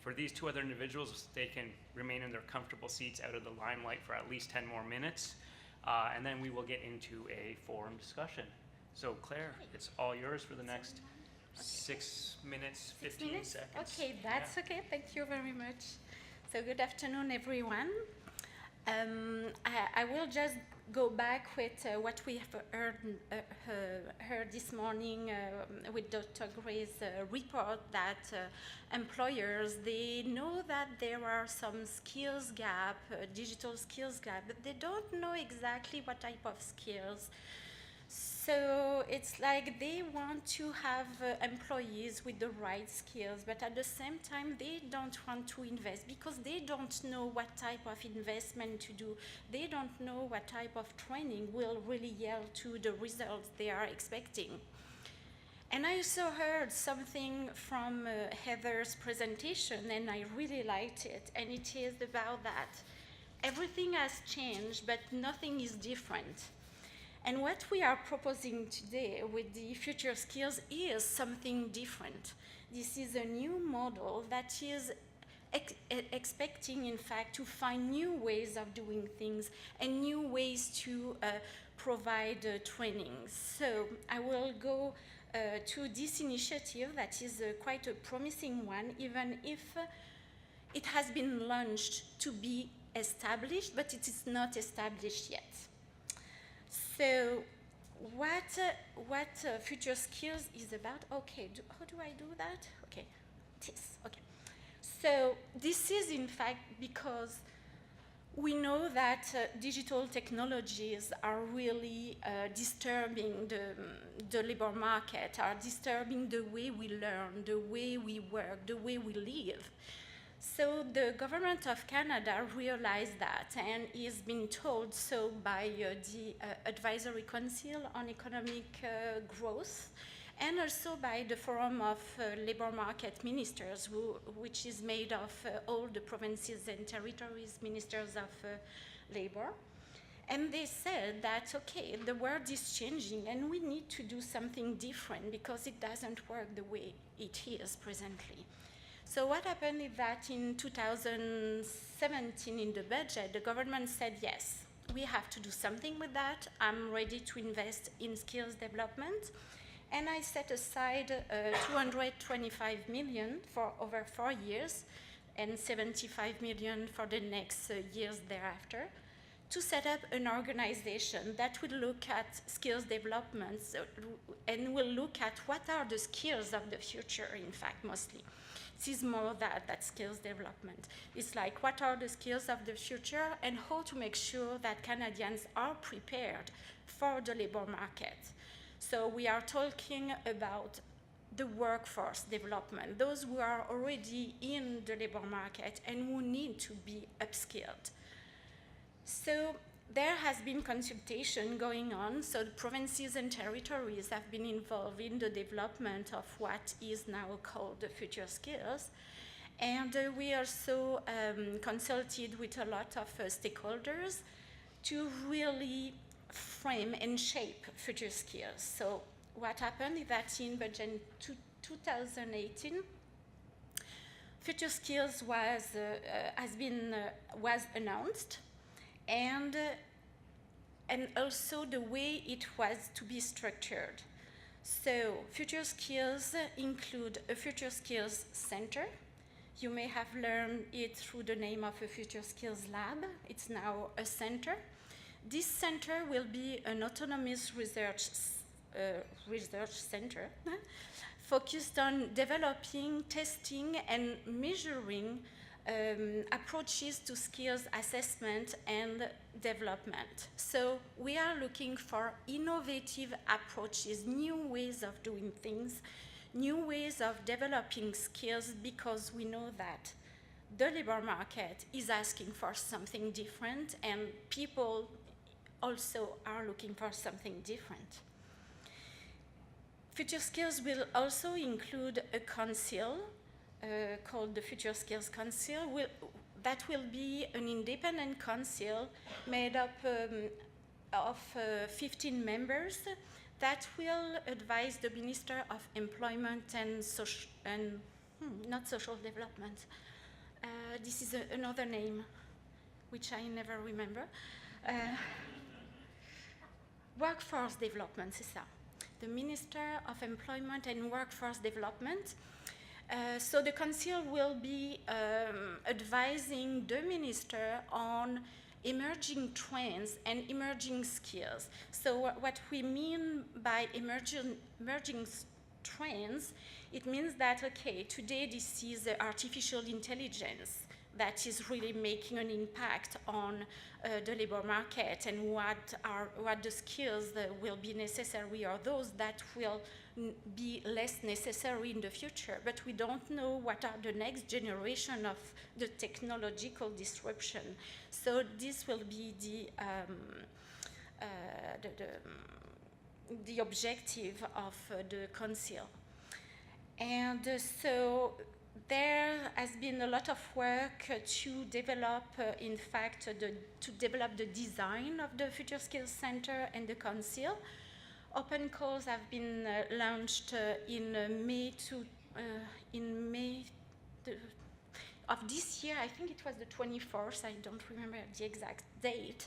For these two other individuals, they can remain in their comfortable seats out of the limelight for at least 10 more minutes, and then we will get into a forum discussion. So Claire, it's all yours for the next 6 minutes, 15 seconds. Okay, that's okay. Thank you very much. So good afternoon, everyone. I will just go back with what we have heard this morning with Dr. Gray's report that employers, they know that there are some skills gap, digital skills gap, but they don't know exactly what type of skills. So it's like they want to have employees with the right skills, but at the same time, they don't want to invest because they don't know what type of investment to do. They don't know what type of training will really yield to the results they are expecting. And I also heard something from Heather's presentation, and I really liked it, and it is about that. Everything has changed, but nothing is different. And what we are proposing today with the future skills is something different. This is a new model that is expecting, in fact, to find new ways of doing things and new ways to provide training. So I will go to this initiative that is quite a promising one, even if it has been launched to be established, but it is not established yet. So what future skills is about? Okay, how do I do that? Okay, this, okay. So this is in fact because we know that digital technologies are really disturbing the labor market, are disturbing the way we learn, the way we work, the way we live. So the government of Canada realized that and is being told so by the Advisory Council on Economic Growth and also by the Forum of Labor Market Ministers, which is made of all the provinces and territories, ministers of labor. And they said that, okay, the world is changing and we need to do something different because it doesn't work the way it is presently. So what happened is that in 2017 in the budget, the government said, yes, we have to do something with that. I'm ready to invest in skills development. And I set aside 225 million for over 4 years and 75 million for the next years thereafter to set up an organization that will look at skills development and will look at what are the skills of the future, in fact, mostly. This is more that skills development. It's like what are the skills of the future and how to make sure that Canadians are prepared for the labor market. So we are talking about the workforce development, those who are already in the labor market and who need to be upskilled. So there has been consultation going on, so the provinces and territories have been involved in the development of what is now called the future skills. And we also consulted with a lot of stakeholders to really frame and shape future skills. So what happened is that in budget 2018, future skills was announced, and also the way it was to be structured. So future skills include a future skills center. You may have learned it through the name of a future skills lab. It's now a center. This center will be an autonomous research center focused on developing, testing, and measuring approaches to skills assessment and development. So we are looking for innovative approaches, new ways of doing things, new ways of developing skills, because we know that the labor market is asking for something different and people also are looking for something different. Future skills will also include a council called the Future Skills Council, that will be an independent council made up of 15 members that will advise the Minister of Employment and not social development. This is another name, which I never remember. Workforce development, c'est ça. The Minister of Employment and Workforce Development. So the Council will be advising the Minister on emerging trends and emerging skills. So what we mean by emerging trends, it means that, okay, today this is artificial intelligence that is really making an impact on the labor market, and what the skills that will be necessary are those that will be less necessary in the future. But we don't know what are the next generation of the technological disruption. So this will be the objective of the Council. And so there has been a lot of work to develop, in fact, to develop the design of the Future Skills Center and the Council. Open calls have been launched in May of this year. I think it was the 24th. I don't remember the exact date.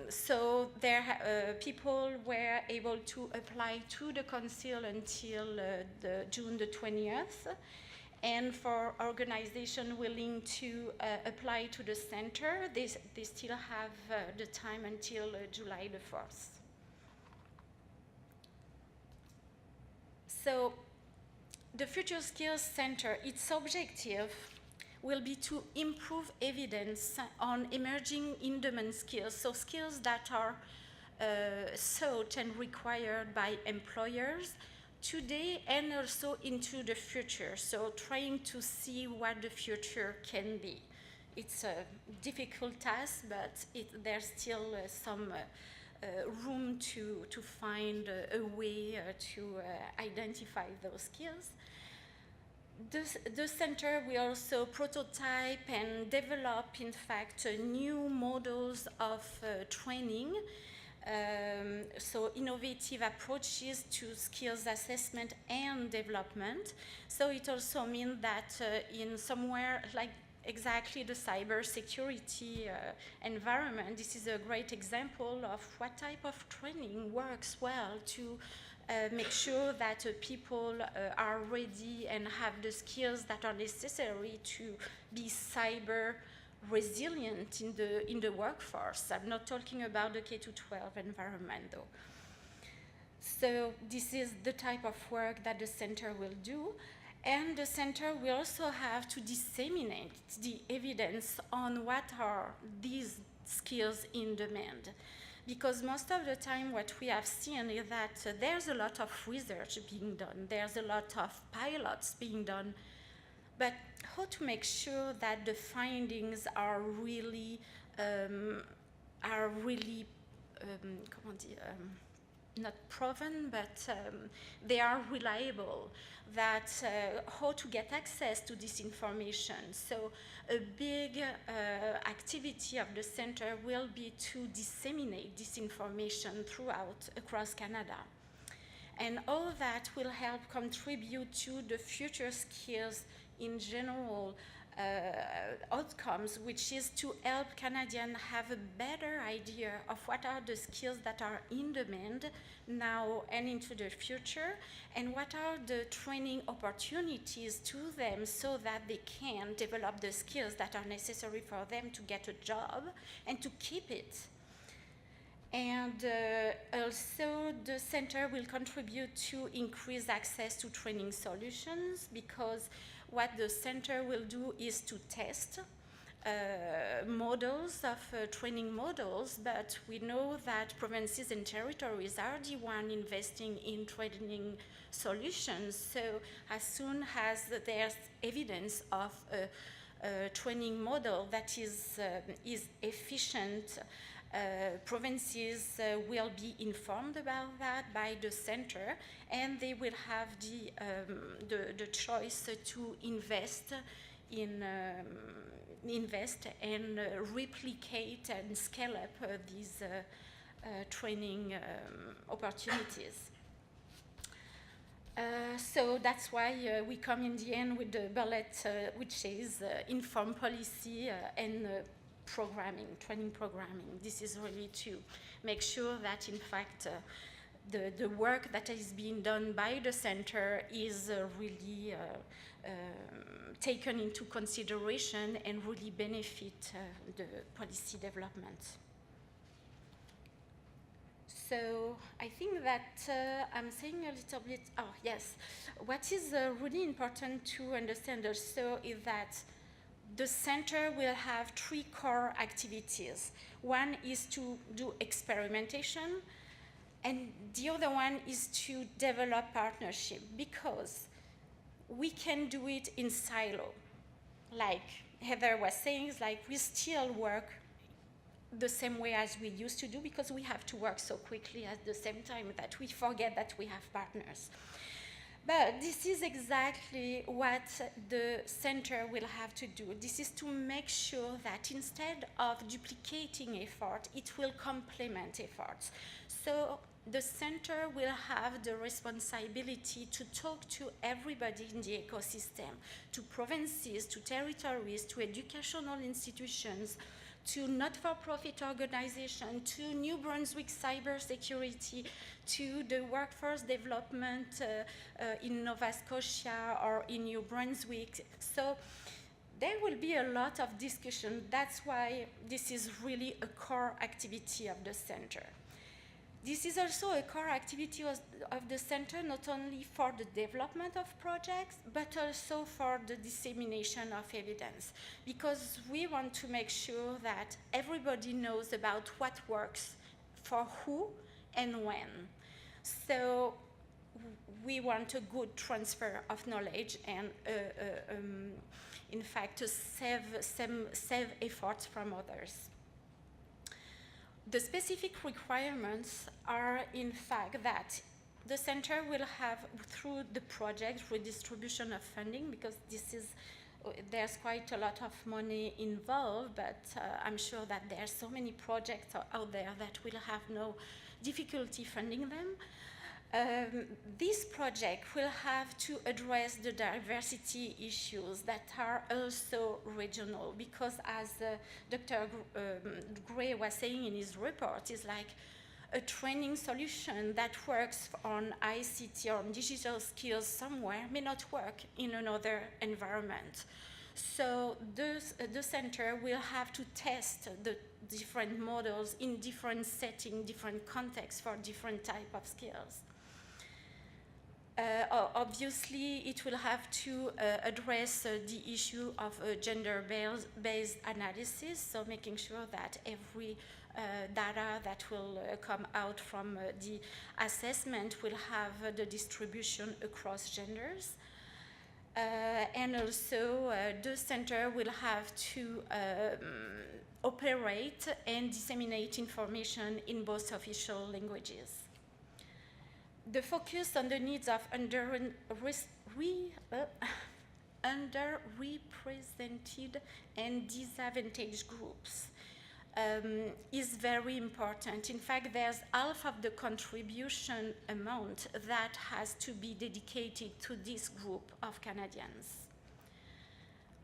So there, people were able to apply to the Council until June the 20th. And for organizations willing to apply to the center, they still have the time until July the 4th. So the Future Skills Center, its objective will be to improve evidence on emerging in-demand skills, so skills that are sought and required by employers today and also into the future, so trying to see what the future can be. It's a difficult task, but there's still some room to find a way to identify those skills. The center will also prototype and develop, in fact, new models of training, so innovative approaches to skills assessment and development. So it also means that in somewhere like exactly the cybersecurity environment, this is a great example of what type of training works well to make sure that people are ready and have the skills that are necessary to be cyber resilient in the workforce. I'm not talking about the K-12 environment though. So this is the type of work that the center will do. And the center will also have to disseminate the evidence on what are these skills in demand. Because most of the time what we have seen is that there's a lot of research being done, there's a lot of pilots being done, but how to make sure that the findings are really, not proven, but they are reliable, that how to get access to this information. So a big activity of the center will be to disseminate this information across Canada. And all that will help contribute to the future skills in general outcomes, which is to help Canadians have a better idea of what are the skills that are in demand now and into the future, and what are the training opportunities to them so that they can develop the skills that are necessary for them to get a job and to keep it. And also the center will contribute to increase access to training solutions, because what the center will do is to test models of training models, but we know that provinces and territories are the one investing in training solutions. So as soon as there's evidence of a training model that is efficient, provinces will be informed about that by the center, and they will have the choice to invest and replicate and scale up these training opportunities. So that's why we come in the end with the bullet, which is informed policy and programming, training programming. This is really to make sure that, in fact, the work that is being done by the center is really taken into consideration and really benefit the policy development. So I think that I'm saying a little bit, oh yes, what is really important to understand also is that the center will have 3 core activities. One is to do experimentation, and the other one is to develop partnership, because we can do it in silo. Like Heather was saying, like we still work the same way as we used to do, because we have to work so quickly at the same time that we forget that we have partners. But this is exactly what the center will have to do. This is to make sure that instead of duplicating effort, it will complement efforts. So the center will have the responsibility to talk to everybody in the ecosystem, to provinces, to territories, to educational institutions, to not-for-profit organizations, to New Brunswick cybersecurity, to the workforce development in Nova Scotia or in New Brunswick. So there will be a lot of discussion. That's why this is really a core activity of the center. This is also a core activity of the center, not only for the development of projects, but also for the dissemination of evidence, because we want to make sure that everybody knows about what works for who and when. So we want a good transfer of knowledge and, in fact, to save efforts from others. The specific requirements are, in fact, that the center will have, through the project, redistribution of funding, because there's quite a lot of money involved, but I'm sure that there are so many projects out there that will have no difficulty funding them. This project will have to address the diversity issues that are also regional, because as Dr. Gray was saying in his report, is like a training solution that works on ICT or on digital skills somewhere may not work in another environment. So the center will have to test the different models in different settings, different contexts for different type of skills. Obviously, it will have to address the issue of gender-based analysis, so making sure that every data that will come out from the assessment will have the distribution across genders. And also, the center will have to operate and disseminate information in both official languages. The focus on the needs of underrepresented and disadvantaged groups is very important. In fact, there's half of the contribution amount that has to be dedicated to this group of Canadians.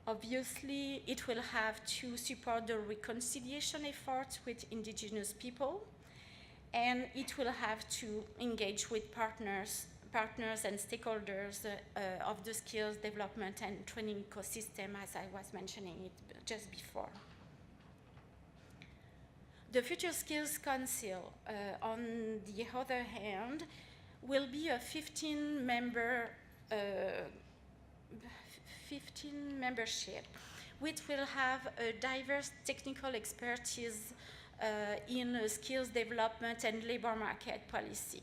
Obviously, it will have to support the reconciliation efforts with Indigenous people, and it will have to engage with partners and stakeholders of the skills development and training ecosystem, as I was mentioning it just before. The Future Skills Council, on the other hand, will be a 15 membership, which will have a diverse technical expertise in skills development and labor market policy.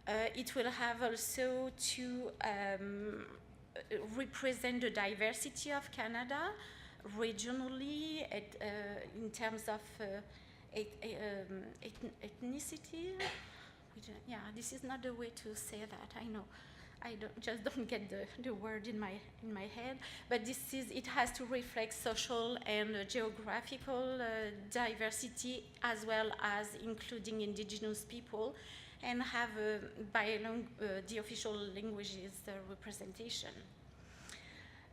It will have also to represent the diversity of Canada regionally in terms of ethnicity. Yeah, this is not the way to say that, I know. I don't get the word in my head, but it has to reflect social and geographical diversity, as well as including Indigenous people, and have the official languages representation.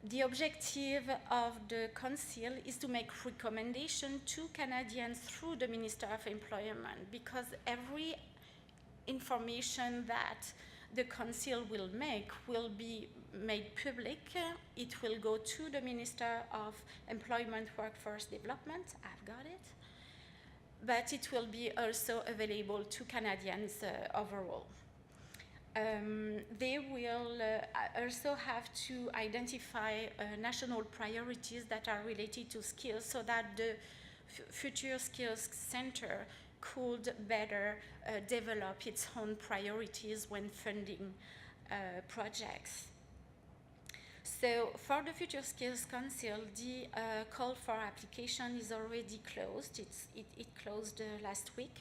The objective of the Council is to make recommendations to Canadians through the Minister of Employment, because every information that the Council will make will be made public. It will go to the Minister of Employment Workforce Development, I've got it, but it will be also available to Canadians overall. They will also have to identify national priorities that are related to skills, so that the Future Skills Center could better develop its own priorities when funding projects. So for the Future Skills Council, the call for application is already closed. It closed last week.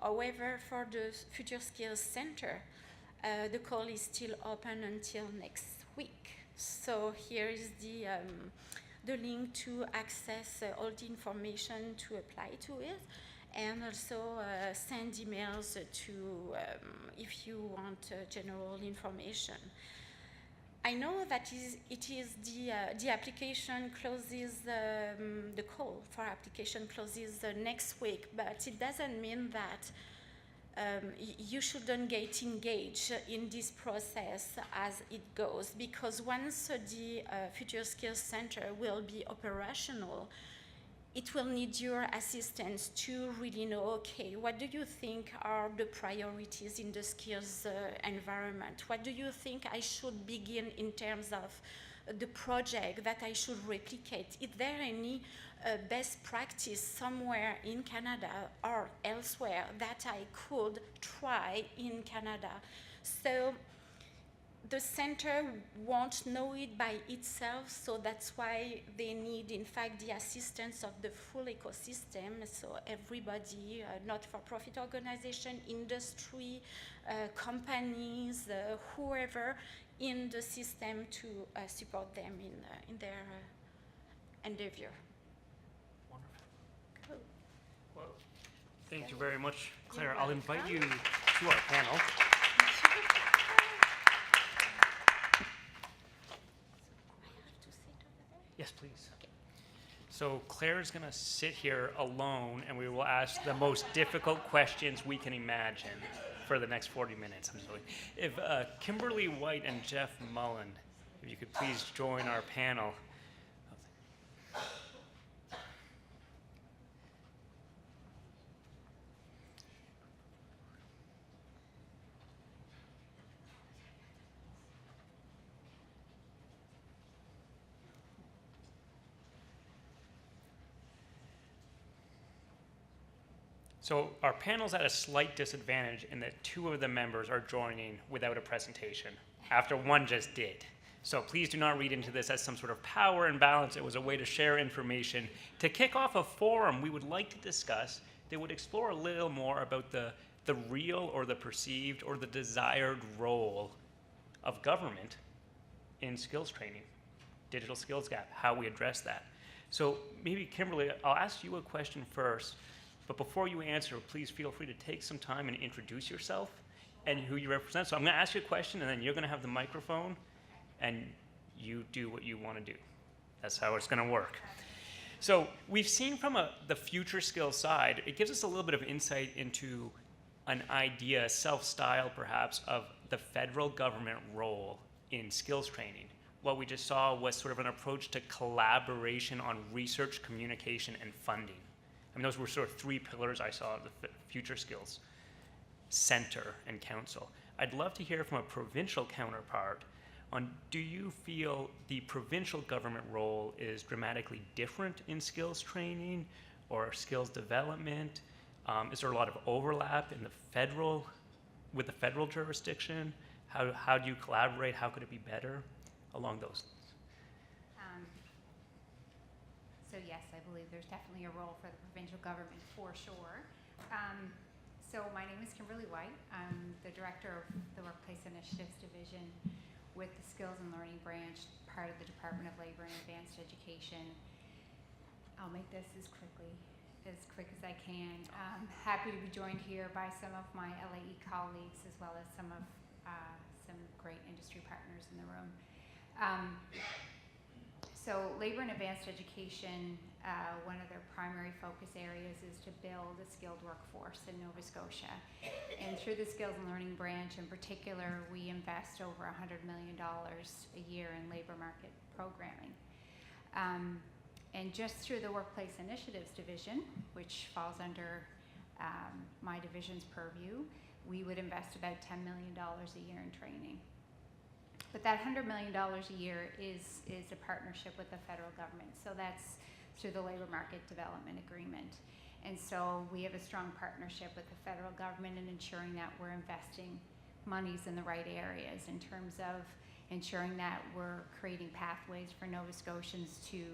However, for the Future Skills Center, the call is still open until next week. So here is the link to access all the information to apply to it, and also send emails to if you want general information. I know that the application closes, the call for application closes next week, but it doesn't mean that you shouldn't get engaged in this process as it goes, because once the Future Skills Center will be operational, it will need your assistance to really know, okay, what do you think are the priorities in the skills environment? What do you think I should begin in terms of the project that I should replicate? Is there any best practice somewhere in Canada or elsewhere that I could try in Canada? So the center won't know it by itself, so that's why they need, in fact, the assistance of the full ecosystem, so everybody, not-for-profit organization, industry, companies, whoever in the system to support them in their endeavor. Wonderful. Cool. Well, thank you very much, Claire. I'll invite you to our panel. Yes, please. Okay. So Claire is going to sit here alone, and we will ask the most difficult questions we can imagine for the next 40 minutes. I'm sorry. If Kimberly White and Jeff Mullen, if you could please join our panel. So our panel's at a slight disadvantage in that two of the members are joining without a presentation, after one just did. So please do not read into this as some sort of power imbalance. It was a way to share information. To kick off a forum we would like to discuss that would explore a little more about the real or the perceived or the desired role of government in skills training, digital skills gap, how we address that. So maybe Kimberly, I'll ask you a question first. But before you answer, please feel free to take some time and introduce yourself and who you represent. So I'm going to ask you a question, and then you're going to have the microphone, and you do what you want to do. That's how it's going to work. So we've seen from the future skills side, it gives us a little bit of insight into an idea, self-style perhaps, of the federal government role in skills training. What we just saw was sort of an approach to collaboration on research, communication, and funding. I mean, those were sort of three pillars I saw of the Future Skills Center and Council. I'd love to hear from a provincial counterpart on, do you feel the provincial government role is dramatically different in skills training or skills development? Is there a lot of overlap in with the federal jurisdiction? How do you collaborate? How could it be better along those lines? So yes, I believe there's definitely a role for the provincial government for sure. So my name is Kimberly White. I'm the director of the Workplace Initiatives Division with the Skills and Learning Branch, part of the Department of Labor and Advanced Education. I'll make this as quickly as quick as I can. Happy to be joined here by some of my LAE colleagues as well as some great industry partners in the room. So Labor and Advanced Education, one of their primary focus areas is to build a skilled workforce in Nova Scotia. And through the Skills and Learning branch in particular, we invest over $100 million a year in labor market programming. And just through the Workplace Initiatives Division, which falls under my division's purview, we would invest about $10 million a year in training. But that $100 million a year is a partnership with the federal government. So that's through the Labor Market Development Agreement. And so we have a strong partnership with the federal government in ensuring that we're investing monies in the right areas in terms of ensuring that we're creating pathways for Nova Scotians to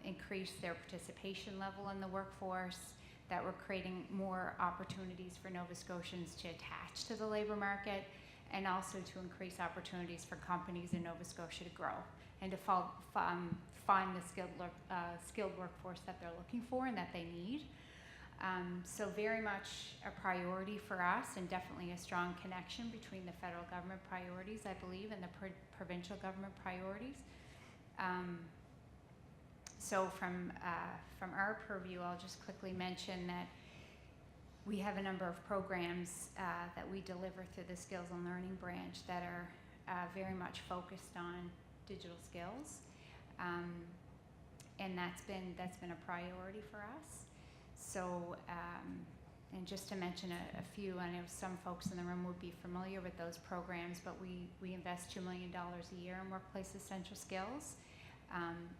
increase their participation level in the workforce, that we're creating more opportunities for Nova Scotians to attach to the labor market, and also to increase opportunities for companies in Nova Scotia to grow and to find the skilled workforce that they're looking for and that they need. So very much a priority for us, and definitely a strong connection between the federal government priorities, I believe, and the provincial government priorities. So from our purview, I'll just quickly mention that we have a number of programs that we deliver through the Skills and Learning branch that are very much focused on digital skills, and that's been a priority for us. So, and just to mention a few, I know some folks in the room would be familiar with those programs, but we invest $2 million a year in workplace essential skills.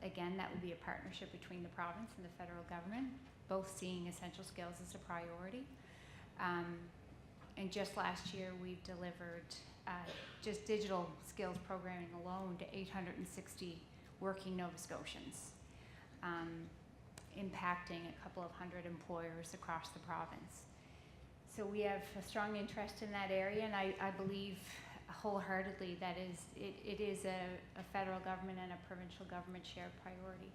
Again, that would be a partnership between the province and the federal government, both seeing essential skills as a priority. And just last year, we've delivered just digital skills programming alone to 860 working Nova Scotians, impacting a couple of hundred employers across the province. So we have a strong interest in that area, and I believe wholeheartedly that it is a federal government and a provincial government shared priority.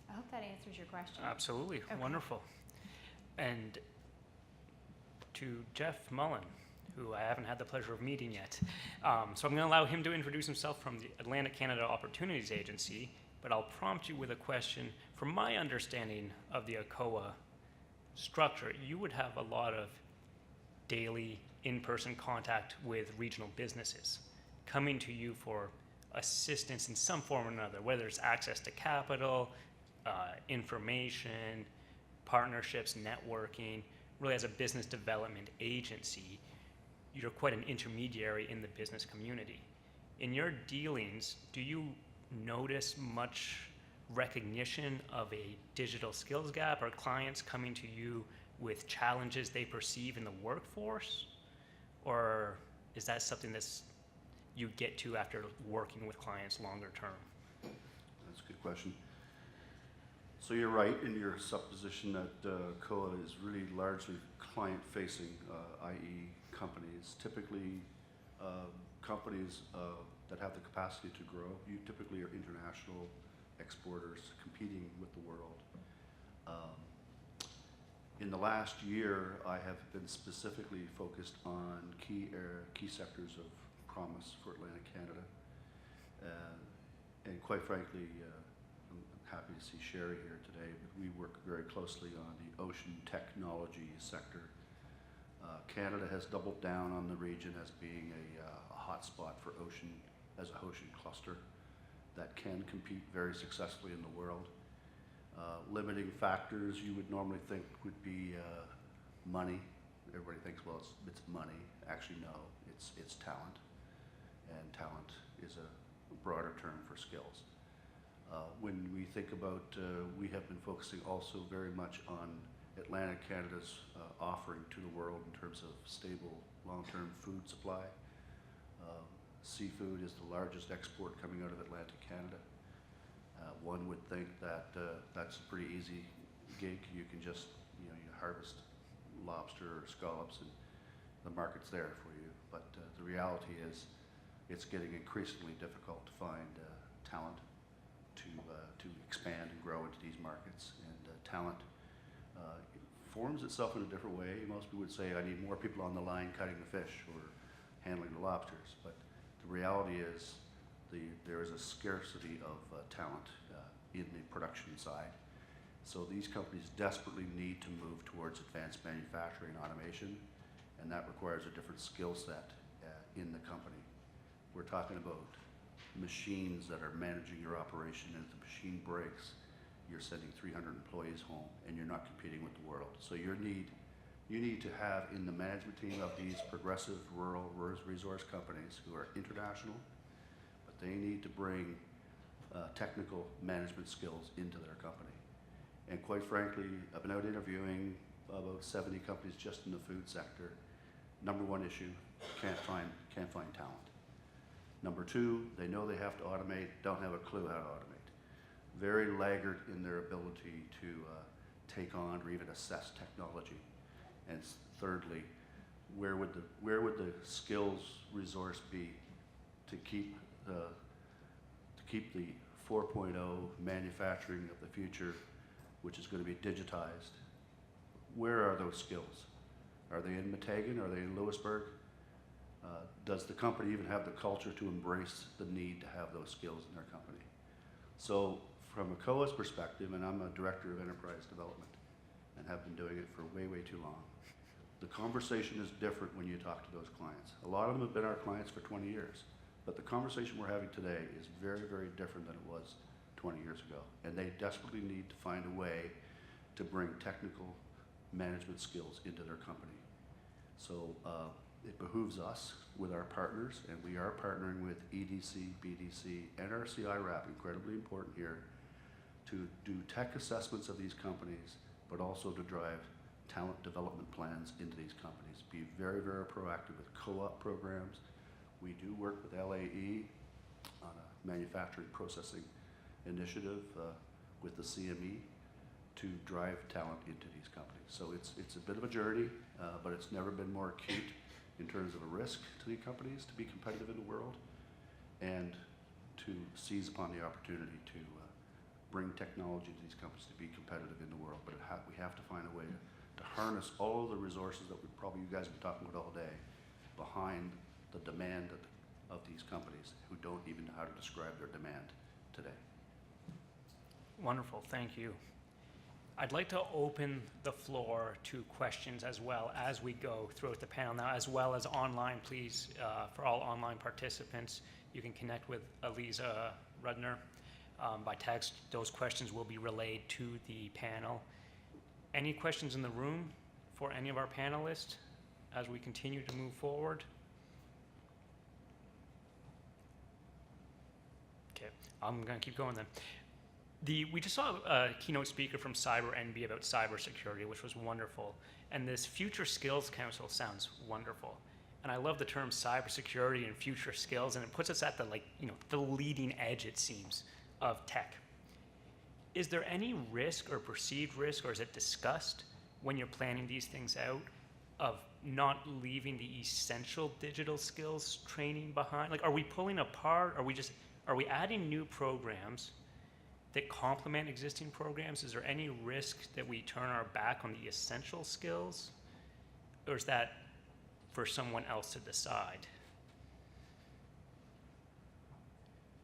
I hope that answers your question. Absolutely. Okay. Wonderful. And to Jeff Mullen, who I haven't had the pleasure of meeting yet. So I'm going to allow him to introduce himself from the Atlantic Canada Opportunities Agency, but I'll prompt you with a question. From my understanding of the ACOA structure, you would have a lot of daily in-person contact with regional businesses coming to you for assistance in some form or another, whether it's access to capital, information, partnerships, networking. Really, as a business development agency, you're quite an intermediary in the business community. In your dealings, do you notice much recognition of a digital skills gap? Are clients coming to you with challenges they perceive in the workforce? Or is that something that's you get to after working with clients longer term? That's a good question. So you're right in your supposition that COA is really largely client-facing, i.e. companies. Typically, companies that have the capacity to grow, you typically are international exporters competing with the world. In the last year, I have been specifically focused on key sectors of promise for Atlantic Canada. And quite frankly, I'm happy to see Sherry here today, but we work very closely on the ocean technology sector. Canada has doubled down on the region as being a hotspot for ocean, as a ocean cluster that can compete very successfully in the world. Limiting factors you would normally think would be money. Everybody thinks, well, it's money. Actually, no, it's talent, and talent is a broader term for skills. When we think about, we have been focusing also very much on Atlantic Canada's offering to the world in terms of stable, long-term food supply. Seafood is the largest export coming out of Atlantic Canada. One would think that that's a pretty easy gig. You can just, you harvest lobster or scallops and the market's there for you. But the reality is it's getting increasingly difficult to find talent to expand and grow into these markets. And talent forms itself in a different way. Most people would say, I need more people on the line cutting the fish or handling the lobsters. But the reality is there is a scarcity of talent in the production side. So these companies desperately need to move towards advanced manufacturing and automation, and that requires a different skill set in the company. We're talking about machines that are managing your operation, and if the machine breaks, you're sending 300 employees home, and you're not competing with the world. So you need to have in the management team of these progressive rural resource companies who are international, but they need to bring technical management skills into their company. And quite frankly, I've been out interviewing about 70 companies just in the food sector. Number one issue, can't find talent. Number two, they know they have to automate, don't have a clue how to automate. Very laggard in their ability to take on or even assess technology. And thirdly, where would the skills resource be to keep the 4.0 manufacturing of the future, which is going to be digitized? Where are those skills? Are they in Meteghan? Are they in Lewisburg? Does the company even have the culture to embrace the need to have those skills in their company? So from a COA's perspective, and I'm a director of enterprise development and have been doing it for way, way too long, the conversation is different when you talk to those clients. A lot of them have been our clients for 20 years, but the conversation we're having today is very, very different than it was 20 years ago. And they desperately need to find a way to bring technical management skills into their company. So it behooves us with our partners, and we are partnering with EDC, BDC, and our CIRAP, incredibly important here, to do tech assessments of these companies, but also to drive talent development plans into these companies. Be very, very proactive with co-op programs. We do work with LAE on a manufacturing processing initiative with the CME to drive talent into these companies. So it's a bit of a journey, but it's never been more acute in terms of a risk to the companies to be competitive in the world and to seize upon the opportunity to bring technology to these companies to be competitive in the world. But we have to find a way to harness all of the resources that you guys have been talking about all day behind the demand of these companies who don't even know how to describe their demand today. Wonderful, thank you. I'd like to open the floor to questions as well as we go throughout the panel now, as well as online, please, for all online participants. You can connect with Eliza Rudner by text. Those questions will be relayed to the panel. Any questions in the room for any of our panelists as we continue to move forward? Okay, I'm going to keep going then. We just saw a keynote speaker from Cyber NB about cybersecurity, which was wonderful. And this Future Skills Council sounds wonderful. And I love the term cybersecurity and future skills, and it puts us at the leading edge, it seems, of tech. Is there any risk or perceived risk, or is it discussed when you're planning these things out, of not leaving the essential digital skills training behind? Like, are we pulling apart? Are we adding new programs that complement existing programs? Is there any risk that we turn our back on the essential skills? Or is that for someone else to decide?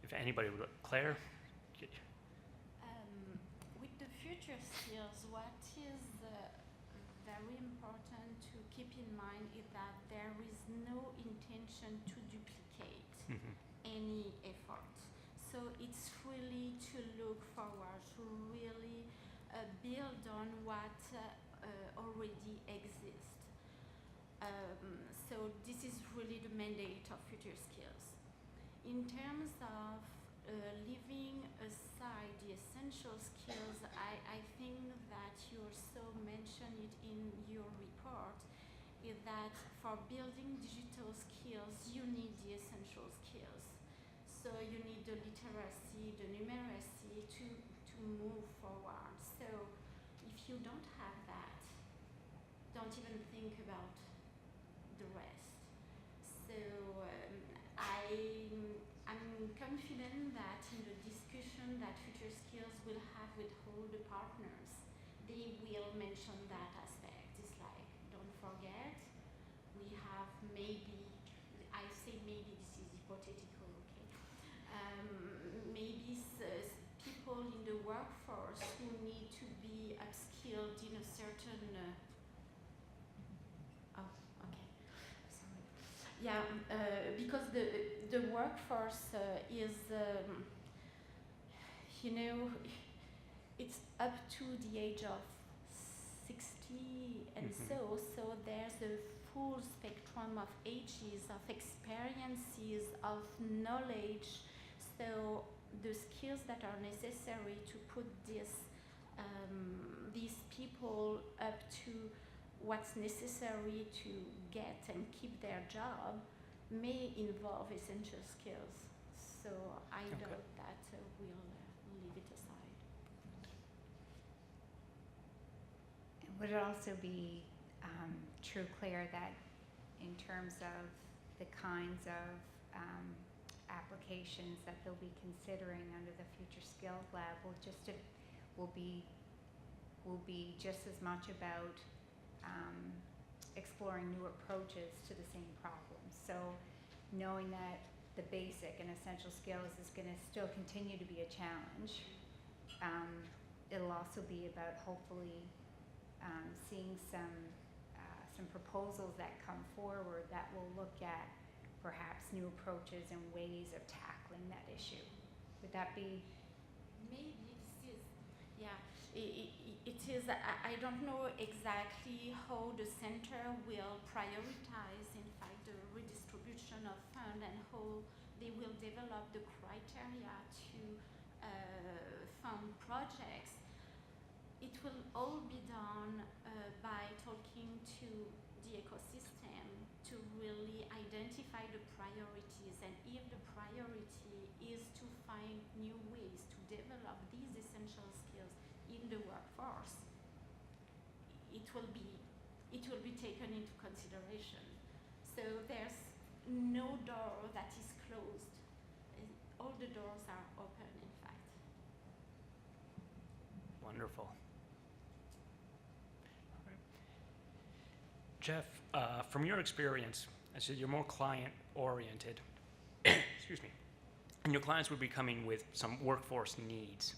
If anybody would, Claire? With the future skills, what is very important to keep in mind is that there is no intention to duplicate any effort. So it's really to look forward, to really build on what already exists. So this is really the mandate of future skills. In terms of leaving aside the essential skills, I think that you also mentioned it in your report, is that for building digital skills, you need the essential skills. So you need the literacy, the numeracy to move forward. So if you don't have that, don't even think about the rest. So I'm confident that in the discussion that future skills will have with all the partners, they will mention that aspect have maybe, I say maybe this is hypothetical, okay? Maybe people in the workforce who need to be upskilled in a certain. Oh, okay. Sorry. Yeah, because the workforce is, you know, it's up to the age of 60 and so there's a full spectrum of ages, of experiences, of knowledge. So the skills that are necessary to put these people up to what's necessary to get and keep their job may involve essential skills. So I doubt that we'll leave it aside. Would it also be true, Claire, that in terms of the kinds of applications that they'll be considering under the Future Skills Lab will be just as much about exploring new approaches to the same problems? So knowing that the basic and essential skills is going to still continue to be a challenge, it'll also be about hopefully seeing some proposals that come forward that will look at perhaps new approaches and ways of tackling that issue. Would that be? Maybe this is, yeah, it is. I don't know exactly how the center will prioritize, in fact, the redistribution of funds and how they will develop the criteria to fund projects. It will all be done by talking to the ecosystem to really identify the priorities, and if the priority is to find new ways to develop these essential skills in the workforce, it will be taken into consideration. So there's no door that is closed. All the doors are open, in fact. Wonderful. Jeff, from your experience, I said you're more client-oriented, excuse me, and your clients would be coming with some workforce needs.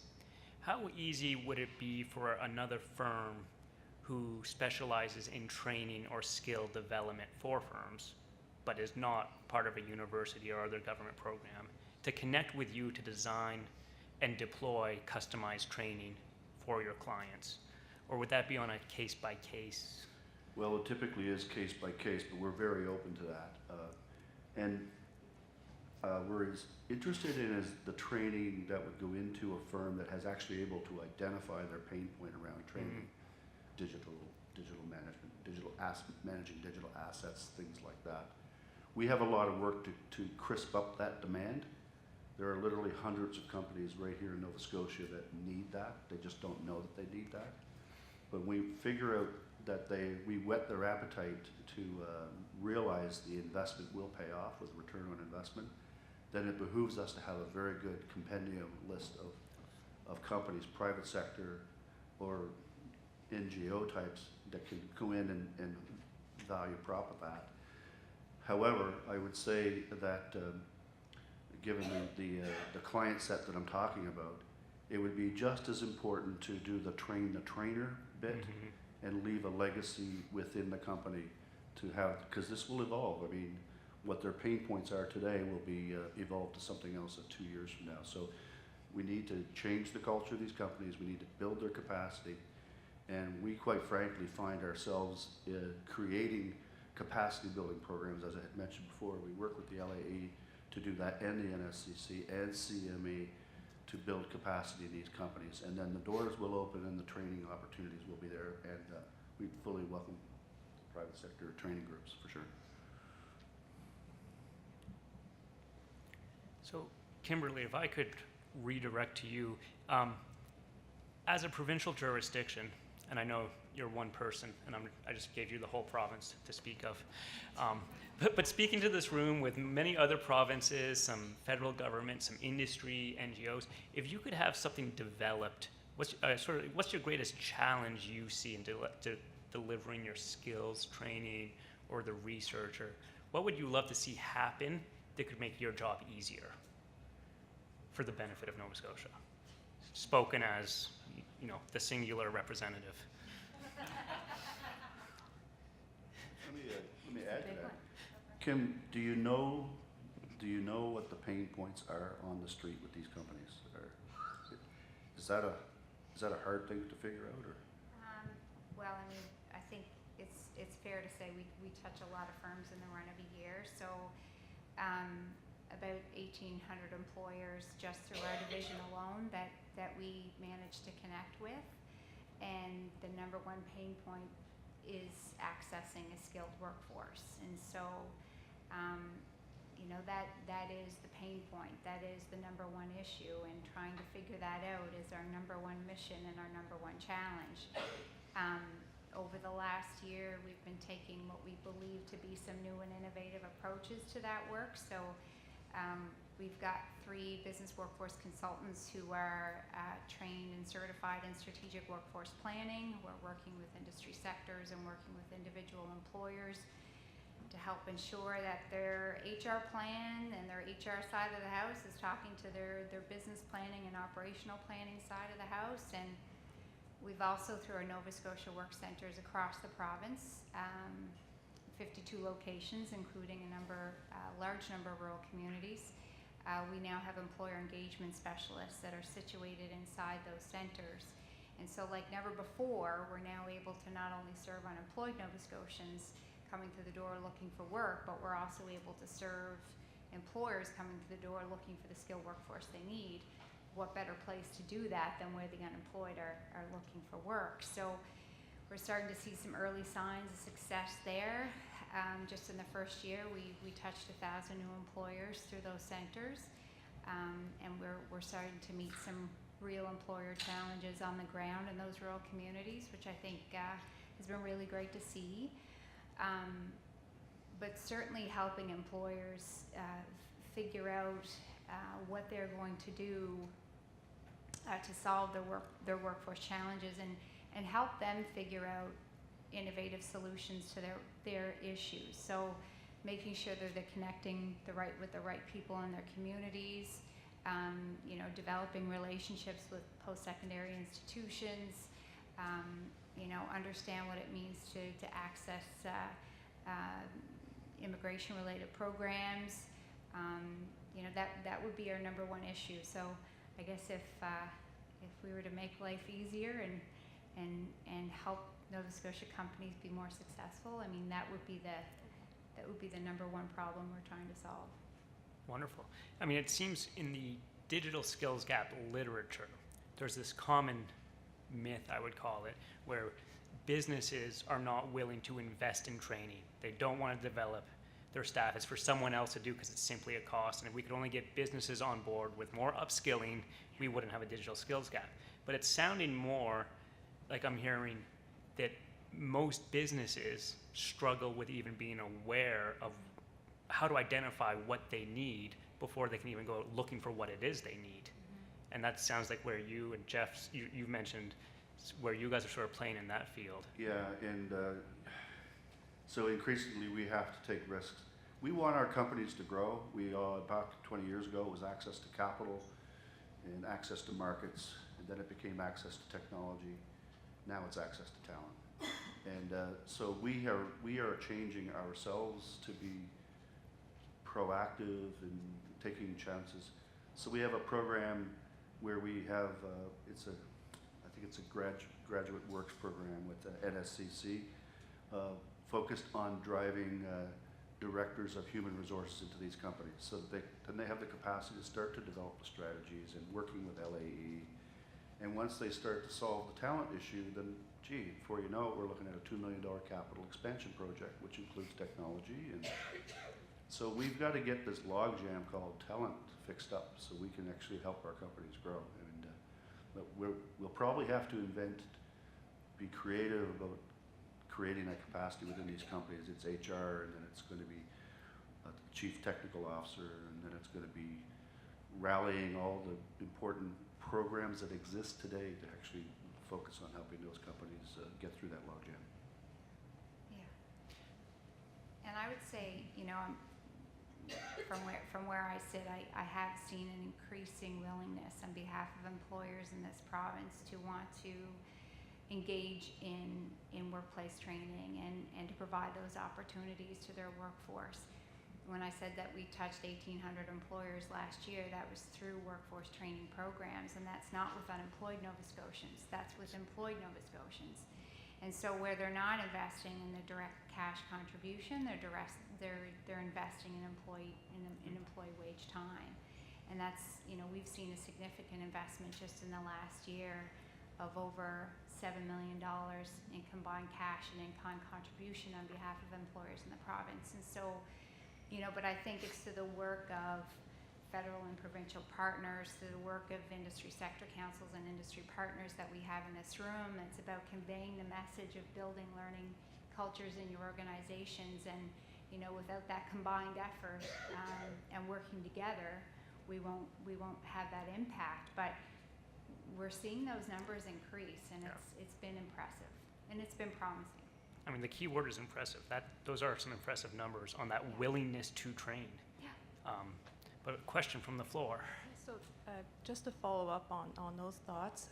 How easy would it be for another firm who specializes in training or skill development for firms, but is not part of a university or other government program, to connect with you to design and deploy customized training for your clients? Or would that be on a case-by-case? Well, it typically is case by case, but we're very open to that. We're as interested in is the training that would go into a firm that has actually able to identify their pain point around training, digital management, managing digital assets, things like that. We have a lot of work to crisp up that demand. There are literally hundreds of companies right here in Nova Scotia that need that. They just don't know that they need that. But we figure out that we whet their appetite to realize the investment will pay off with return on investment, then it behooves us to have a very good compendium list of companies, private sector or NGO types, that can go in and value prop of that. However, I would say that given the client set that I'm talking about, it would be just as important to do the train the trainer bit and leave a legacy within the company to have, because this will evolve. I mean, what their pain points are today will be evolved to something else 2 years from now. So we need to change the culture of these companies. We need to build their capacity. And we quite frankly find ourselves creating capacity building programs. As I had mentioned before, we work with the LAE to do that, and the NSCC and CME to build capacity in these companies. And then the doors will open and the training opportunities will be there, and we fully welcome private sector training groups for sure. So, Kimberly, if I could redirect to you, as a provincial jurisdiction, and I know you're one person, and I just gave you the whole province to speak of, but speaking to this room with many other provinces, some federal government, some industry, NGOs, if you could have something developed, what's your greatest challenge you see in delivering your skills, training, or the research, or what would you love to see happen that could make your job easier for the benefit of Nova Scotia? Spoken as, you know, the singular representative. Let me add to that. Kim, do you know what the pain points are on the street with these companies? Is that a hard thing to figure out, or? Well, I mean, I think it's fair to say we touch a lot of firms in the run of a year. So about 1,800 employers just through our division alone that we manage to connect with. And the number one pain point is accessing a skilled workforce. And so, you know, that is the pain point. That is the number one issue, and trying to figure that out is our number one mission and our number one challenge. Over the last year, we've been taking what we believe to be some new and innovative approaches to that work. So we've got 3 business workforce consultants who are trained and certified in strategic workforce planning. We're working with industry sectors and working with individual employers to help ensure that their HR plan and their HR side of the house is talking to their business planning and operational planning side of the house. And we've also, through our Nova Scotia work centers across the province, 52 locations, including a large number of rural communities. We now have employer engagement specialists that are situated inside those centers. And so like never before, we're now able to not only serve unemployed Nova Scotians coming through the door looking for work, but we're also able to serve employers coming through the door looking for the skilled workforce they need. What better place to do that than where the unemployed are looking for work? So we're starting to see some early signs of success there. Just in the first year, we touched 1,000 new employers through those centers, and we're starting to meet some real employer challenges on the ground in those rural communities, which I think has been really great to see. But certainly helping employers figure out what they're going to do to solve their workforce challenges, and help them figure out innovative solutions to their issues. So making sure that they're connecting with the right people in their communities, you know, developing relationships with post-secondary institutions, you know, understand what it means to access immigration-related programs. You know, that would be our number one issue. So I guess if we were to make life easier and help Nova Scotia companies be more successful, I mean, that would be the number one problem we're trying to solve. Wonderful. I mean, it seems in the digital skills gap literature, there's this common myth, I would call it, where businesses are not willing to invest in training. They don't want to develop their staff. It's for someone else to do because it's simply a cost. And if we could only get businesses on board with more upskilling, we wouldn't have a digital skills gap. But it's sounding more like I'm hearing that most businesses struggle with even being aware of how to identify what they need before they can even go looking for what it is they need. Mm-hmm. And that sounds like where you and Jeff, you mentioned where you guys are sort of playing in that field. Yeah, and so increasingly we have to take risks. We want our companies to grow. We about 20 years ago it was access to capital and access to markets, and then it became access to technology. Now it's access to talent. And so we are changing ourselves to be proactive and taking chances. So we have a program where we have I think it's a graduate works program with NSCC, focused on driving directors of human resources into these companies, so that then they have the capacity to start to develop the strategies and working with LAE. And once they start to solve the talent issue, then gee, before you know it, we're looking at a $2 million capital expansion project, which includes technology. And so we've got to get this logjam called talent fixed up so we can actually help our companies grow. And but we'll probably have to be creative about creating that capacity within these companies. It's HR, and then it's going to be a chief technical officer, and then it's going to be rallying all the important programs that exist today to actually focus on helping those companies get through that logjam. Yeah. And I would say, from where I sit, I have seen an increasing willingness on behalf of employers in this province to want to engage in workplace training and to provide those opportunities to their workforce. When I said that we touched 1,800 employers last year, that was through workforce training programs, and that's not with unemployed Nova Scotians, that's with employed Nova Scotians. And so where they're not investing in the direct cash contribution, they're investing in employee wage time. And that's, we've seen a significant investment just in the last year of over $7 million in combined cash and in-kind contribution on behalf of employers in the province. And so, but I think it's through the work of federal and provincial partners, through the work of industry sector councils and industry partners that we have in this room. It's about conveying the message of building learning cultures in your organizations. And, without that combined effort and working together, we won't have that impact. But we're seeing those numbers increase, and it's been impressive, and it's been promising. I mean, the key word is impressive. Those are some impressive numbers on that willingness to train. Yeah. But a question from the floor. So just to follow up on those thoughts,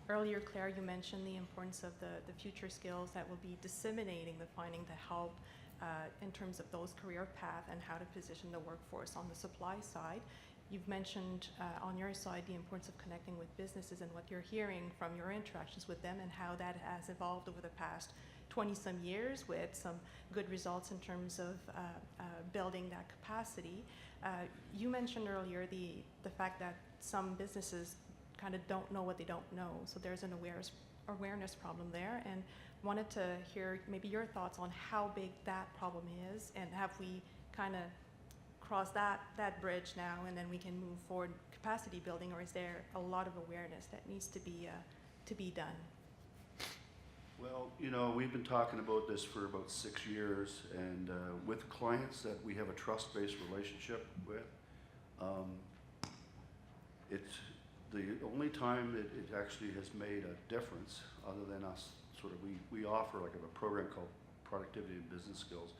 earlier, Claire, you mentioned the importance of the future skills that will be disseminating the finding to help in terms of those career path and how to position the workforce on the supply side. You've mentioned on your side the importance of connecting with businesses and what you're hearing from your interactions with them and how that has evolved over the past 20-some years with some good results in terms of building that capacity. You mentioned earlier the fact that some businesses kind of don't know what they don't know, so there's an awareness problem there, and wanted to hear maybe your thoughts on how big that problem is, and have we kind of crossed that bridge now and then we can move forward capacity building, or is there a lot of awareness that needs to be done? Well, we've been talking about this for about 6 years, and with clients that we have a trust-based relationship with, it's the only time that it actually has made a difference, other than us we offer like a program called Productivity and Business Skills,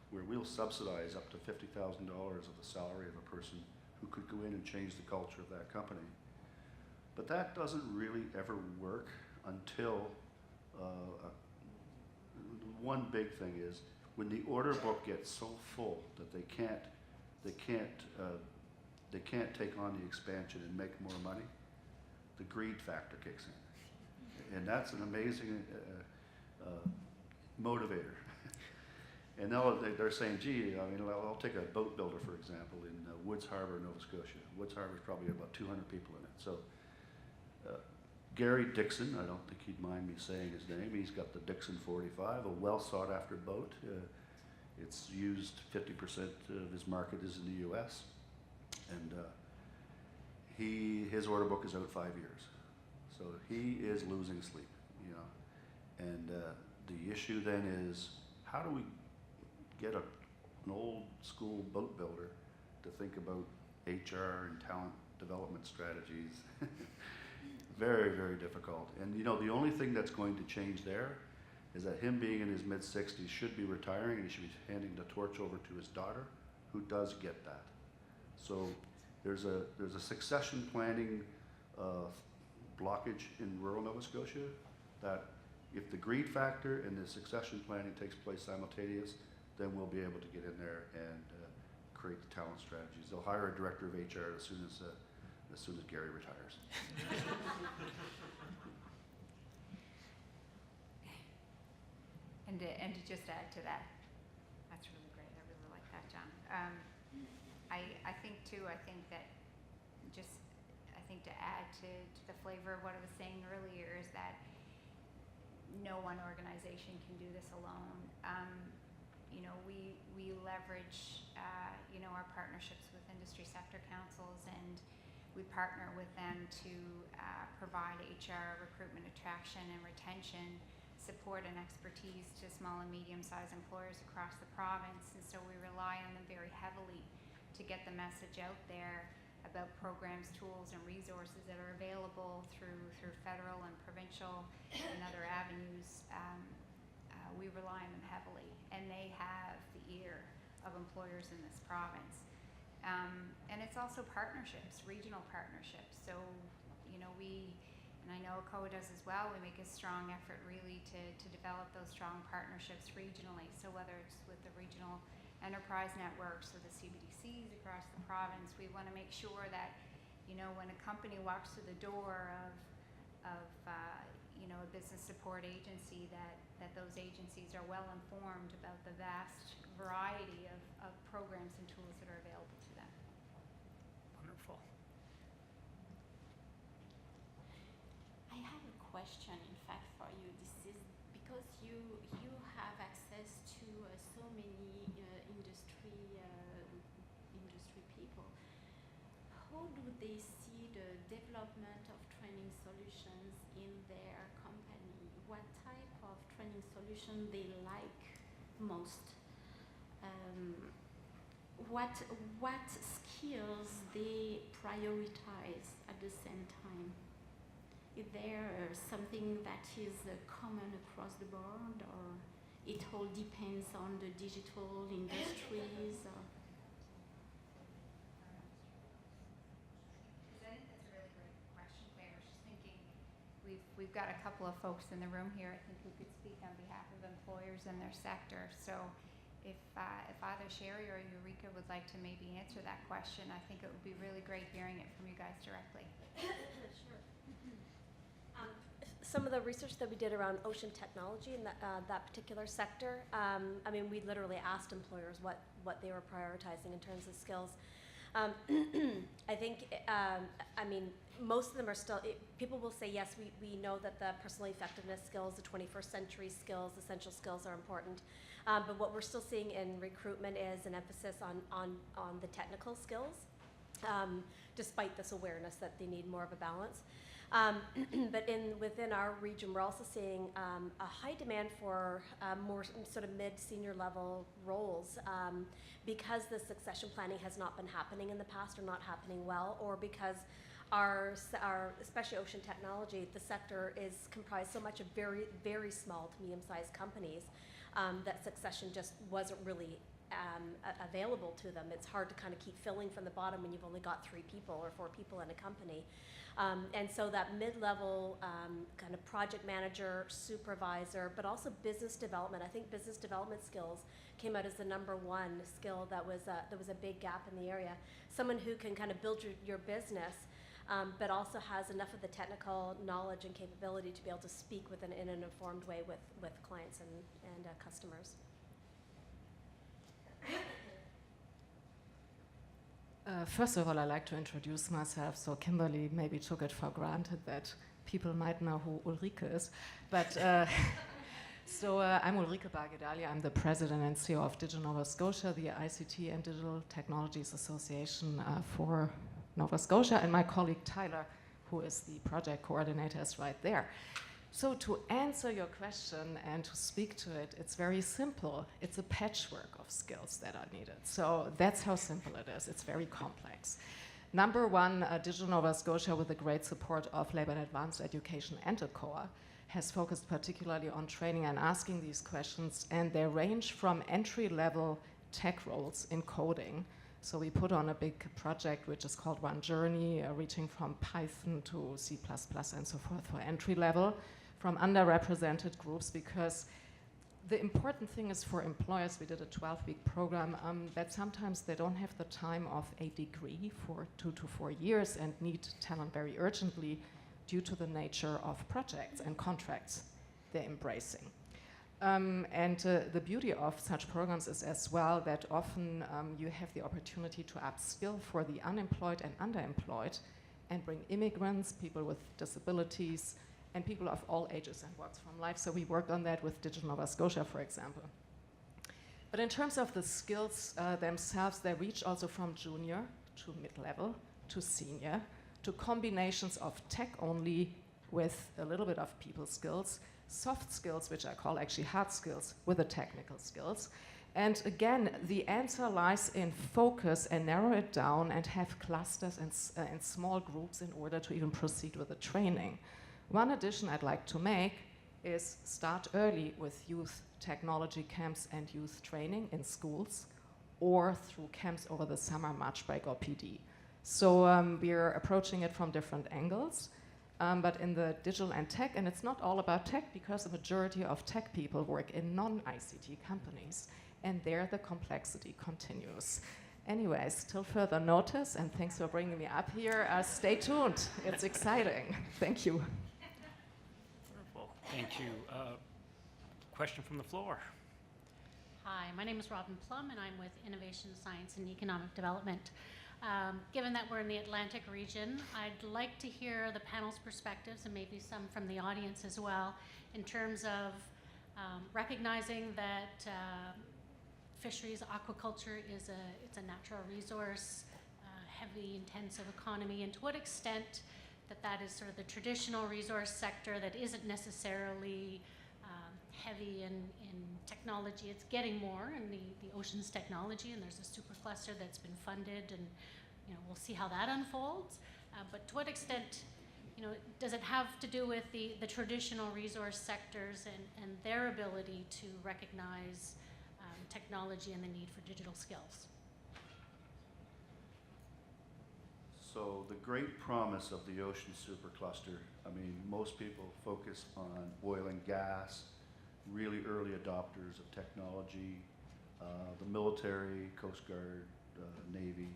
where we'll subsidize up to $50,000 of the salary of a person who could go in and change the culture of that company. But that doesn't really ever work until one big thing is when the order book gets so full that they can't take on the expansion and make more money, the greed factor kicks in. And that's an amazing motivator. And now they're saying, gee, I'll take a boat builder, for example, in Woods Harbor, Nova Scotia. Woods Harbor is probably about 200 people in it. So Gary Dixon, I don't think he'd mind me saying his name, he's got the Dixon 45, a well sought after boat. It's used, 50% of his market is in the US. And his order book is out 5 years. So he is losing sleep, And the issue then is, how do we get an old school boat builder to think about HR and talent development strategies? Very, very difficult. And the only thing that's going to change there is that him being in his mid-60s should be retiring, and he should be handing the torch over to his daughter, who does get that. So there's a succession planning blockage in rural Nova Scotia, that if the greed factor and the succession planning takes place simultaneous, then we'll be able to get in there and create the talent strategies. They'll hire a director of HR as soon as Gary retires. And to just add to that, that's really great. I really like that, John. I think to add to the flavor of what I was saying earlier is that no one organization can do this alone. We leverage our partnerships with industry sector councils, and we partner with them to provide HR recruitment, attraction, and retention support and expertise to small and medium-sized employers across the province. And so we rely on them very heavily to get the message out there about programs, tools, and resources that are available through federal and provincial and other avenues we rely on them heavily, and they have the ear of employers in this province. And it's also partnerships, regional partnerships. So, you know, and I know COA does as well, we make a strong effort really to develop those strong partnerships regionally. So whether it's with the regional enterprise networks or the CBDCs across the province, we want to make sure that, you know, when a company walks through the door of you know, a business support agency, that those agencies are well informed about the vast variety of programs and tools that are available to them. Wonderful. I have a question, in fact, for you. This is because you have access to so many industry people. How do they see the development of training solutions in their company? What type of training solution they like most? What skills they prioritize at the same time? Is there something that is common across the board, or it all depends on the digital industries? I think that's a really great question, Claire. I was just thinking, we've got a couple of folks in the room here, I think, who could speak on behalf of employers in their sector. So if either Sherry or Eureka would like to maybe answer that question, I think it would be really great hearing it from you guys directly. Sure. Some of the research that we did around ocean technology in that particular sector, I mean, we literally asked employers what they were prioritizing in terms of skills. I think, I mean, most of them are still, people will say, yes, we know that the personal effectiveness skills, the 21st century skills, essential skills are important. But what we're still seeing in recruitment is an emphasis on the technical skills, despite this awareness that they need more of a balance. But within our region, we're also seeing a high demand for more sort of mid-senior level roles because the succession planning has not been happening in the past, or not happening well, or because our especially ocean technology, the sector is comprised so much of very, very small to medium-sized companies that succession just wasn't really available to them. It's hard to kind of keep filling from the bottom when you've only got 3 people or 4 people in a company. And so that mid-level kind of project manager, supervisor, but also business development. I think business development skills came out as the #1 skill that was a big gap in the area. Someone who can kind of build your business, but also has enough of the technical knowledge and capability to be able to speak in an informed way with clients and customers. First of all, I'd like to introduce myself. So Kimberly maybe took it for granted that people might know who Ulrike is. But I'm Ulrike Bargedali. I'm the president and CEO of Digital Nova Scotia, the ICT and Digital Technologies Association for Nova Scotia. And my colleague Tyler, who is the project coordinator, is right there. So to answer your question and to speak to it, it's very simple. It's a patchwork of skills that are needed. So that's how simple it is. It's very complex. Number one, Digital Nova Scotia, with the great support of Labour and Advanced Education and COA, has focused particularly on training and asking these questions, and they range from entry-level tech roles in coding. So we put on a big project which is called One Journey, reaching from Python to C++ and so forth for entry level, from underrepresented groups, because the important thing is for employers, we did a 12-week program, that sometimes they don't have the time of a degree for 2 to 4 years and need talent very urgently due to the nature of projects and contracts they're embracing. The beauty of such programs is as well that often you have the opportunity to upskill for the unemployed and underemployed and bring immigrants, people with disabilities, and people of all ages and walks from life. So we worked on that with Digital Nova Scotia, for example. But in terms of the skills themselves, they reach also from junior to mid-level to senior, to combinations of tech only with a little bit of people skills, soft skills, which I call actually hard skills, with the technical skills. And again, the answer lies in focus and narrow it down and have clusters and small groups in order to even proceed with the training. One addition I'd like to make is start early with youth technology camps and youth training in schools, or through camps over the summer matched by GoPD. So we're approaching it from different angles, but in the digital and tech, and it's not all about tech because the majority of tech people work in non-ICT companies, and there the complexity continues. Anyways, till further notice, and thanks for bringing me up here. Stay tuned, it's exciting. Thank you. Wonderful, thank you. Question from the floor. Hi, my name is Robin Plum, and I'm with Innovation, Science, and Economic Development. Given that we're in the Atlantic region, I'd like to hear the panel's perspectives, and maybe some from the audience as well, in terms of recognizing that fisheries, aquaculture is it's a natural resource, heavy, intensive economy, and to what extent that is sort of the traditional resource sector that isn't necessarily heavy in technology. It's getting more in the oceans technology, and there's a supercluster that's been funded, and we'll see how that unfolds. But to what extent, does it have to do with the traditional resource sectors and their ability to recognize technology and the need for digital skills? So the great promise of the ocean supercluster, I mean, most people focus on oil and gas, really early adopters of technology, the military, Coast Guard, Navy,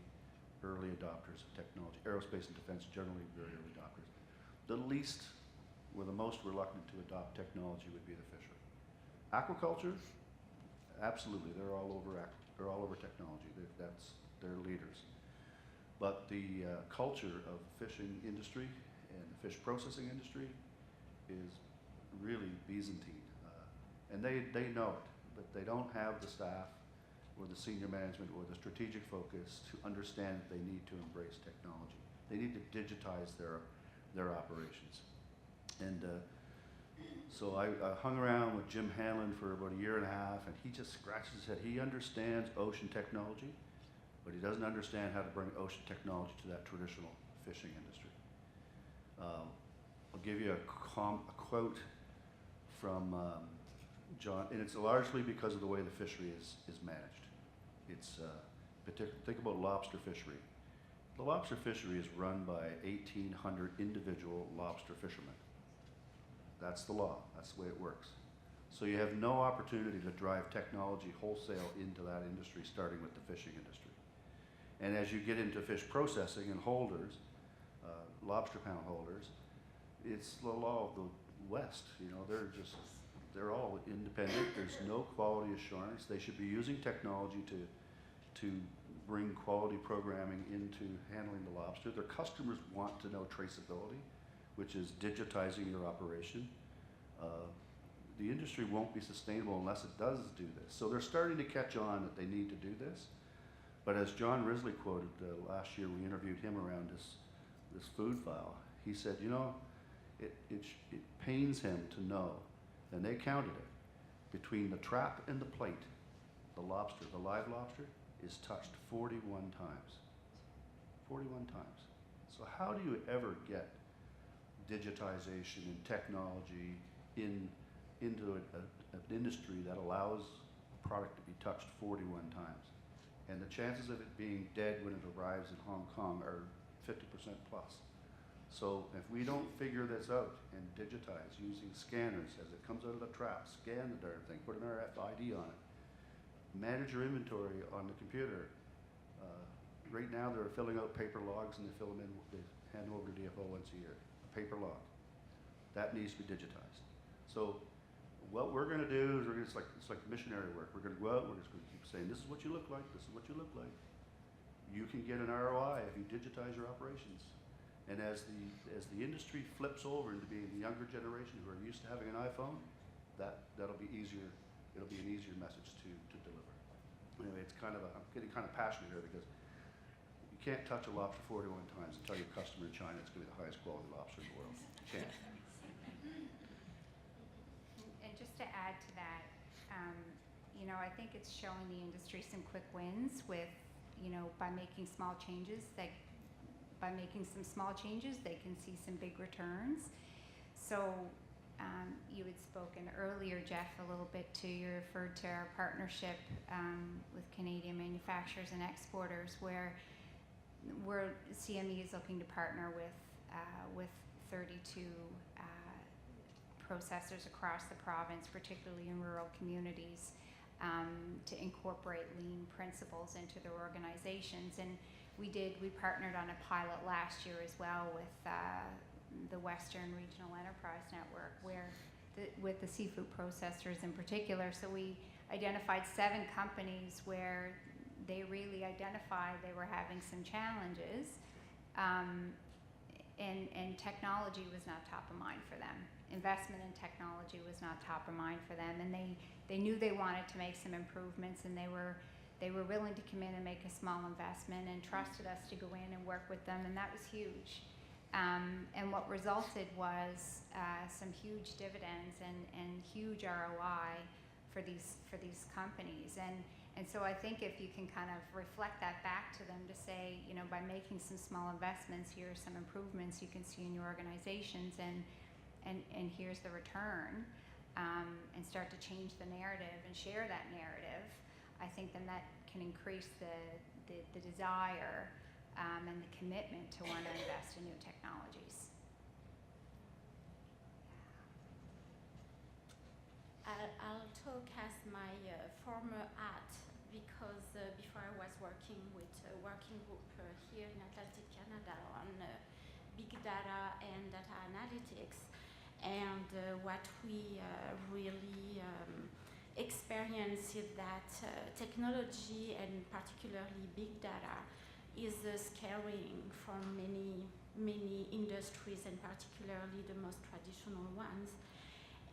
early adopters of technology, aerospace and defense, generally very early adopters. The least, or the most reluctant to adopt technology would be the fisher. Aquaculture, absolutely, they're all over technology. They're leaders. But the culture of the fishing industry and the fish processing industry is really Byzantine. And they know it, but they don't have the staff or the senior management or the strategic focus to understand that they need to embrace technology. They need to digitize their operations. And so I hung around with Jim Hanlon for about a year and a half, and he just scratches his head. He understands ocean technology, but he doesn't understand how to bring ocean technology to that traditional fishing industry. I'll give you a quote from John, and it's largely because of the way the fishery is managed. It's think about lobster fishery. The lobster fishery is run by 1,800 individual lobster fishermen. That's the law. That's the way it works. So you have no opportunity to drive technology wholesale into that industry, starting with the fishing industry. And as you get into fish processing and holders, lobster pound holders, it's the law of the West. They're all independent. There's no quality assurance. They should be using technology to bring quality programming into handling the lobster. Their customers want to know traceability, which is digitizing your operation. The industry won't be sustainable unless it does do this. So they're starting to catch on that they need to do this. But as John Risley quoted last year, we interviewed him around this food file. He said, it pains him to know, and they counted it, between the trap and the plate, the lobster, the live lobster, is touched 41 times. 41 times. So how do you ever get digitization and technology into an industry that allows a product to be touched 41 times? And the chances of it being dead when it arrives in Hong Kong are 50% plus. So if we don't figure this out and digitize using scanners as it comes out of the trap, scan the darn thing, put an RFID on it, manage your inventory on the computer. Right now they're filling out paper logs and they fill them in, they hand them over to DFO once a year, a paper log. That needs to be digitized. So what we're going to do is it's like missionary work. We're going to go out, we're just going to keep saying, this is what you look like, this is what you look like. You can get an ROI if you digitize your operations. And as the industry flips over into being the younger generation who are used to having an iPhone, that'll be easier. It'll be an easier message to deliver. Anyway, I'm getting kind of passionate here because you can't touch a lobster 41 times and tell your customer in China it's going to be the highest quality lobster in the world. You can't. And just to add to that, I think it's showing the industry some quick wins with, by making small changes by making some small changes, they can see some big returns. So You had spoken earlier, Jeff, a little bit to, you referred to our partnership with Canadian manufacturers and exporters, where CME is looking to partner with 32 processors across the province, particularly in rural communities, to incorporate lean principles into their organizations. And we partnered on a pilot last year as well with the Western Regional Enterprise Network, where with the seafood processors in particular. So we identified 7 companies where they really identified they were having some challenges, and technology was not top of mind for them. Investment in technology was not top of mind for them, and they knew they wanted to make some improvements, and they were willing to come in and make a small investment and trusted us to go in and work with them, and that was huge. And what resulted was some huge dividends and huge ROI for these companies. And so I think if you can kind of reflect that back to them to say, you know, by making some small investments, here are some improvements you can see in your organizations, and here's the return, and start to change the narrative and share that narrative, I think then that can increase the desire and the commitment to want to invest in new technologies. I'll talk as my former hat, because before I was working with a working group here in Atlantic Canada on big data and data analytics, and what we really experience is that technology, and particularly big data, is scaring for many industries, and particularly the most traditional ones.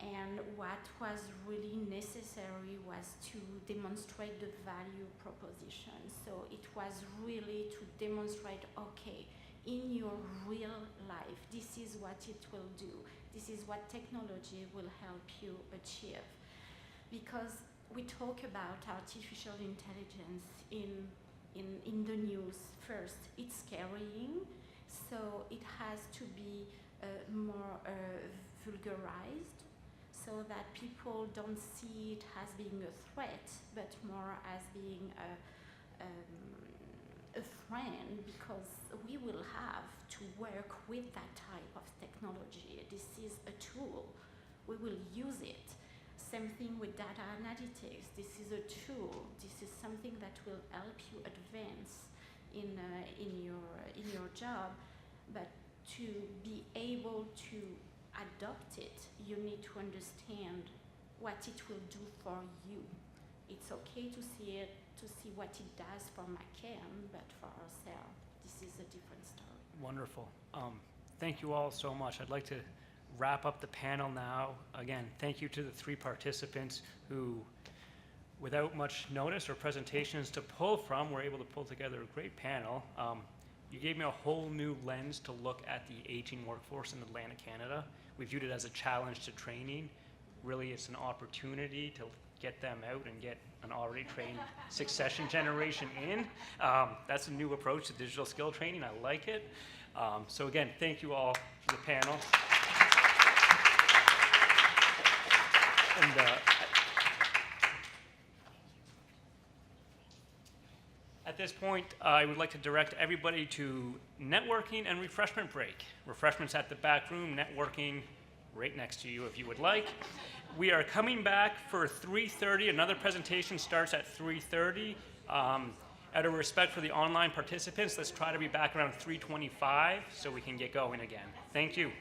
And what was really necessary was to demonstrate the value proposition. So it was really to demonstrate, okay, in your real life, this is what it will do. This is what technology will help you achieve. Because we talk about artificial intelligence in the news first. It's carrying, so it has to be more vulgarized, so that people don't see it as being a threat, but more as being a friend, because we will have to work with that type of technology. This is a tool. We will use it. Same thing with data analytics. This is a tool. This is something that will help you advance in your job. But to be able to adopt it, you need to understand what it will do for you. It's okay to see it, to see what it does for McCann, but for ourselves, this is a different story. Wonderful. Thank you all so much. I'd like to wrap up the panel now. Again, thank you to the 3 participants who, without much notice or presentations to pull from, were able to pull together a great panel. You gave me a whole new lens to look at the aging workforce in Atlantic Canada. We viewed it as a challenge to training. Really, it's an opportunity to get them out and get an already trained succession generation in. That's a new approach to digital skill training. I like it. So again, thank you all for the panel. And at this point, I would like to direct everybody to networking and refreshment break. Refreshments at the back room, networking right next to you if you would like. We are coming back for 3:30. Another presentation starts at 3:30. Out of respect for the online participants, let's try to be back around 3:25 so we can get going again. Thank you.